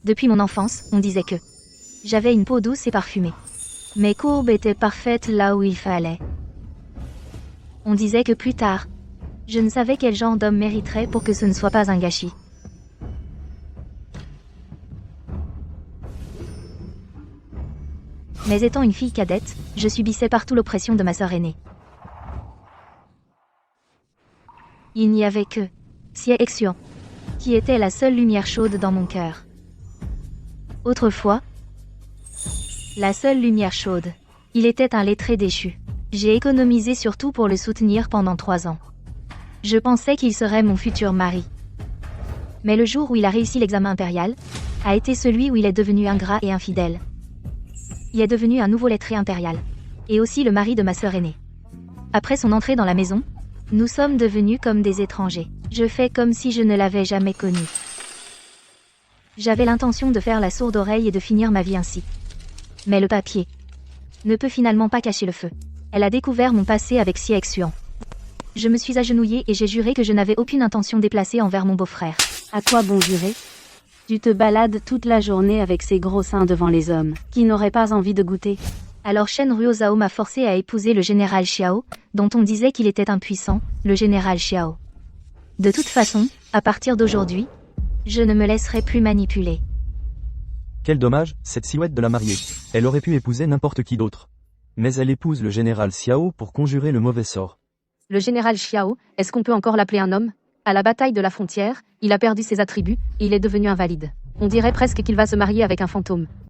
Depuis mon enfance, on disait que j'avais une peau douce et parfumée. Mes courbes étaient parfaites là où il fallait. On disait que plus tard, je ne savais quel genre d'homme mériterait pour que ce ne soit pas un gâchis. Mais étant une fille cadette, je subissais partout l'oppression de ma sœur aînée. Il n'y avait que Xie qui était la seule lumière chaude dans mon cœur. Autrefois, la seule lumière chaude. Il était un lettré déchu. J'ai économisé surtout pour le soutenir pendant 3 ans. Je pensais qu'il serait mon futur mari. Mais le jour où il a réussi l'examen impérial, a été celui où il est devenu ingrat et infidèle. Il est devenu un nouveau lettré impérial. Et aussi le mari de ma sœur aînée. Après son entrée dans la maison, nous sommes devenus comme des étrangers. Je fais comme si je ne l'avais jamais connu. J'avais l'intention de faire la sourde oreille et de finir ma vie ainsi. Mais le papier ne peut finalement pas cacher le feu. Elle a découvert mon passé avec Xie. Je me suis agenouillée et j'ai juré que je n'avais aucune intention déplacée envers mon beau-frère. À quoi bon jurer? Tu te balades toute la journée avec ces gros seins devant les hommes, qui n'auraient pas envie de goûter. Alors Shen Ruozao m'a forcé à épouser le général Xiao, dont on disait qu'il était impuissant, le général Xiao. De toute façon, à partir d'aujourd'hui, je ne me laisserai plus manipuler. Quel dommage, cette silhouette de la mariée. Elle aurait pu épouser n'importe qui d'autre. Mais elle épouse le général Xiao pour conjurer le mauvais sort. Le général Xiao, est-ce qu'on peut encore l'appeler un homme? À la bataille de la frontière, il a perdu ses attributs, et il est devenu invalide. On dirait presque qu'il va se marier avec un fantôme.